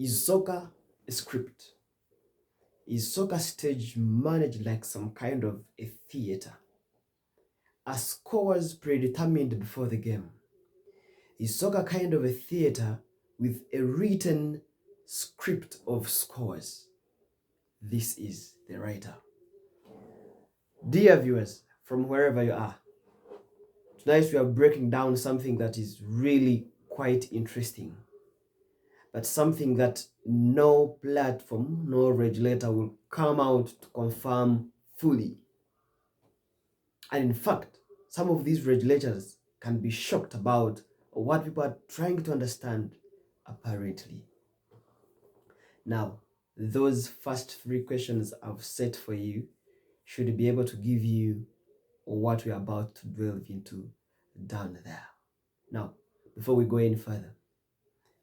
Is soccer a script? Is soccer stage managed like some kind of a theater? Are scores predetermined before the game? Is soccer kind of a theater with a written script of scores? This is the writer. Dear viewers, from wherever you are, tonight we are breaking down something that is really quite interesting, but something that no platform, no regulator will come out to confirm fully. And in fact, some of these regulators can be shocked about what people are trying to understand, apparently. Now, those first three questions I've set for you should be able to give you what we're about to delve into down there. Now, before we go any further,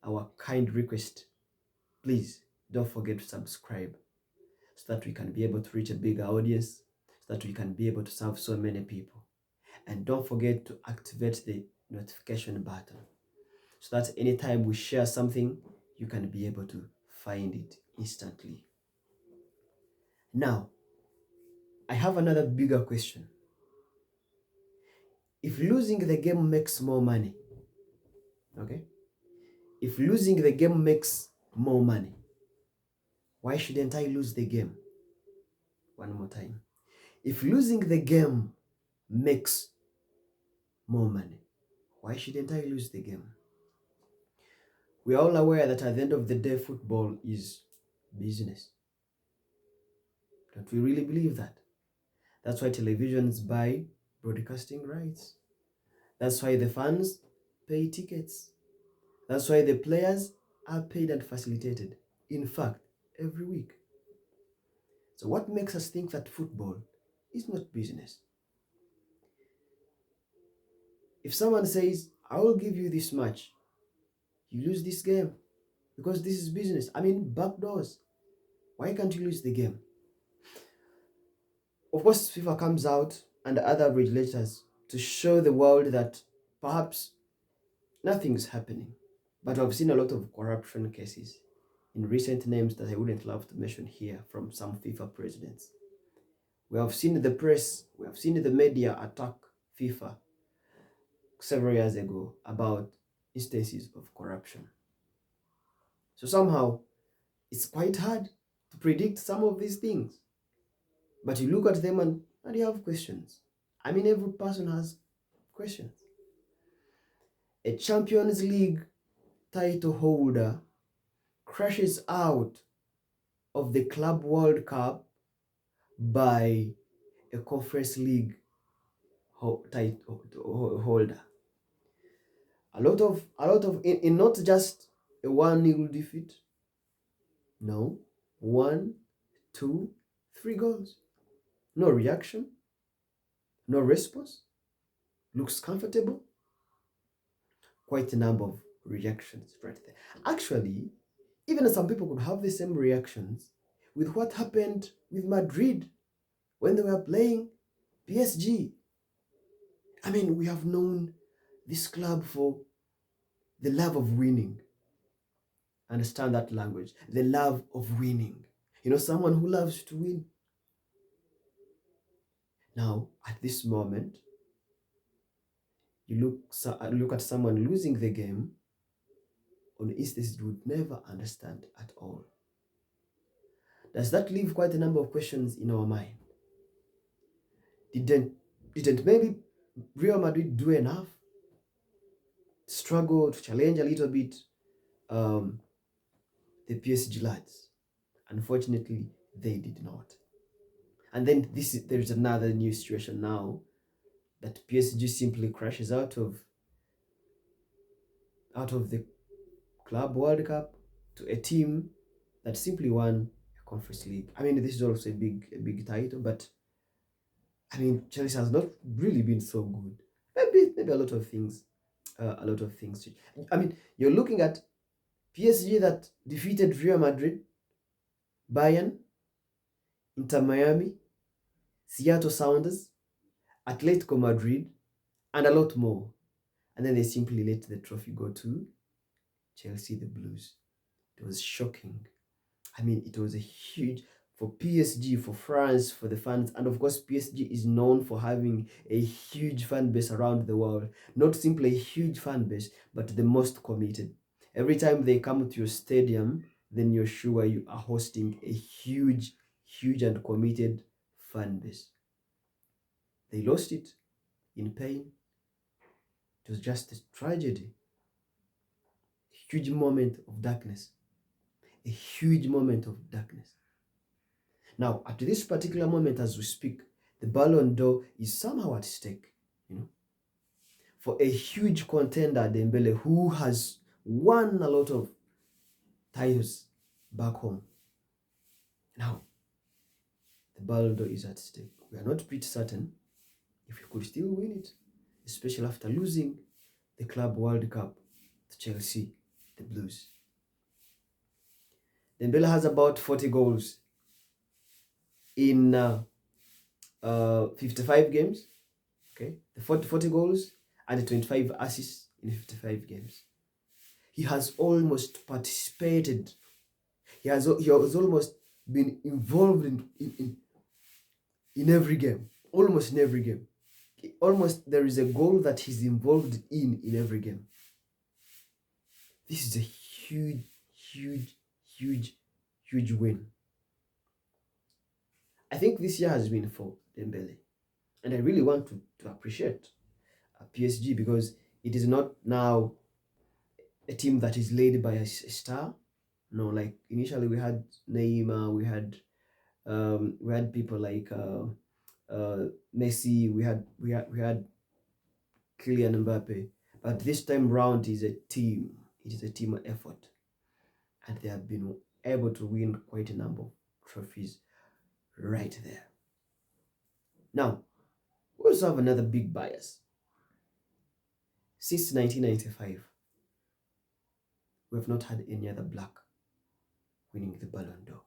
our kind request, please don't forget to subscribe so that we can be able to reach a bigger audience, so that we can be able to serve so many people. And don't forget to activate the notification button so that anytime we share something, you can be able to find it instantly. Now, I have another bigger question. If losing the game makes more money, okay? If losing the game makes more money, why shouldn't I lose the game? One more time. If losing the game makes more money, why shouldn't I lose the game? We are all aware that at the end of the day, football is business. Don't we really believe that? That's why televisions buy broadcasting rights. That's why the fans pay tickets. That's why the players are paid and facilitated. In fact, every week. So what makes us think that football is not business? If someone says, I will give you this much, you lose this game because this is business. I mean, backdoors. Why can't you lose the game? Of course, FIFA comes out and other regulators to show the world that perhaps nothing's happening. But I've seen a lot of corruption cases in recent names that I wouldn't love to mention here from some FIFA presidents. We have seen the press, we have seen the media attack FIFA several years ago about instances of corruption. So somehow, it's quite hard to predict some of these things. But you look at them and you have questions. I mean, every person has questions. A Champions League title holder crashes out of the Club World Cup by a Conference League title holder. A lot of in not just a 1-0 defeat. No, 1, 2, 3 goals. No reaction, no response. Looks comfortable. Quite a number of reactions right there. Actually, even some people could have the same reactions with what happened with Madrid when they were playing PSG. I mean, we have known this club for the love of winning. Understand that language. The love of winning. You know, someone who loves to win. Now, at this moment, you look at someone losing the game on instances you would never understand at all. Does that leave quite a number of questions in our mind? Didn't maybe Real Madrid do enough? Struggle to challenge a little bit the PSG lads? Unfortunately, they did not. And then there's another new situation now that PSG simply crashes out of the Club World Cup to a team that simply won a Conference League. I mean, this is also a big title, but I mean, Chelsea has not really been so good. Maybe a lot of things. I mean, you're looking at PSG that defeated Real Madrid, Bayern, Inter Miami, Seattle Sounders, Atletico Madrid, and a lot more. And then they simply let the trophy go to Chelsea, the Blues. It was shocking. I mean, it was a huge for PSG, for France, for the fans, and of course, PSG is known for having a huge fan base around the world. Not simply a huge fan base, but the most committed. Every time they come to your stadium, then you're sure you are hosting a huge, huge and committed fan base. They lost it in pain. It was just a tragedy. A huge moment of darkness. A huge moment of darkness. Now, at this particular moment as we speak, the Ballon d'Or is somehow at stake, for a huge contender, Dembele, who has won a lot of titles back home. Now, the Ballon d'Or is at stake. We are not pretty certain if he could still win it, especially after losing the Club World Cup to Chelsea, the Blues. Dembele has about 40 goals in 55 games. Okay, the 40 goals and 25 assists in 55 games. He has almost participated. He has almost been involved in every game. Almost in every game. Almost there is a goal that he's involved in every game. This is a huge, huge, huge, huge win. I think this year has been for Dembele. And I really want to appreciate PSG, because it is not now a team that is led by a star. No, like initially we had Neymar, we had people like Messi, we had Kylian Mbappe. But this time round is a team. It is a team effort, and they have been able to win quite a number of trophies right there. Now, we also have another big bias. Since 1995, we have not had any other black winning the Ballon d'Or.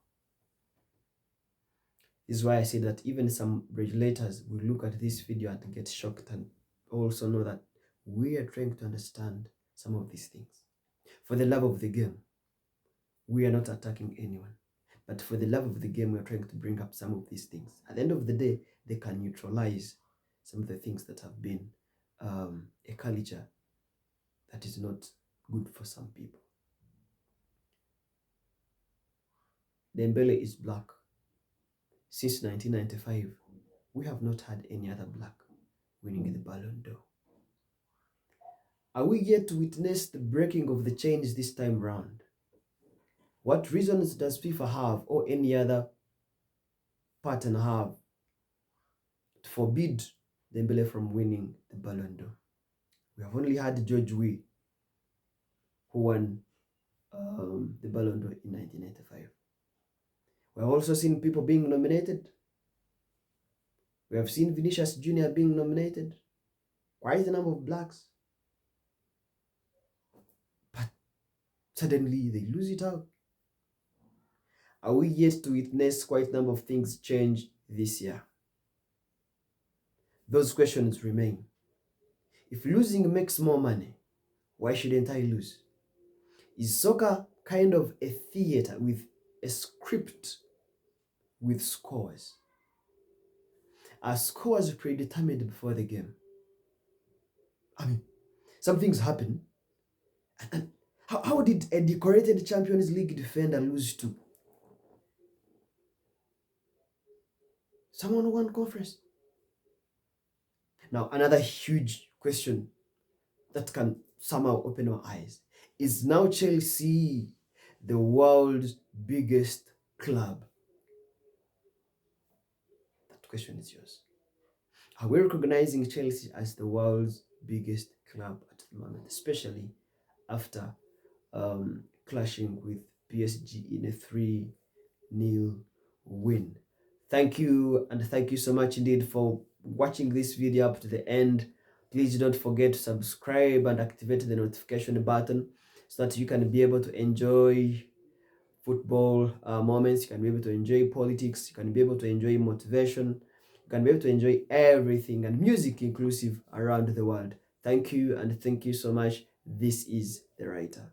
This is why I say that even some regulators will look at this video and get shocked, and also know that we are trying to understand some of these things. For the love of the game, we are not attacking anyone. But for the love of the game, we are trying to bring up some of these things. At the end of the day, they can neutralize some of the things that have been a culture that is not good for some people. Dembele is black. Since 1995, we have not had any other black winning the Ballon d'Or. Are we yet to witness the breaking of the chains this time round? What reasons does FIFA have, or any other partner have, to forbid Dembele from winning the Ballon d'Or? We have only had George Weah, who won the Ballon d'Or in 1995. We have also seen people being nominated. We have seen Vinicius Jr. being nominated. Quite a number of blacks. But suddenly they lose it out. Are we yet to witness quite a number of things change this year? Those questions remain. If losing makes more money, why shouldn't I lose? Is soccer kind of a theater with a script with scores? Are scores predetermined before the game? I mean, some things happen. And how did a decorated Champions League defender lose to someone who won conference? Now, another huge question that can somehow open our eyes is, now Chelsea the world's biggest club? That question is yours. Are we recognizing Chelsea as the world's biggest club at the moment, especially after clashing with PSG in a 3-0 win? Thank you, and thank you so much indeed for watching this video up to the end. Please don't forget to subscribe and activate the notification button so that you can be able to enjoy football moments, you can be able to enjoy politics, you can be able to enjoy motivation, you can be able to enjoy everything, and music inclusive, around the world. Thank you, and thank you so much. This is The Writer.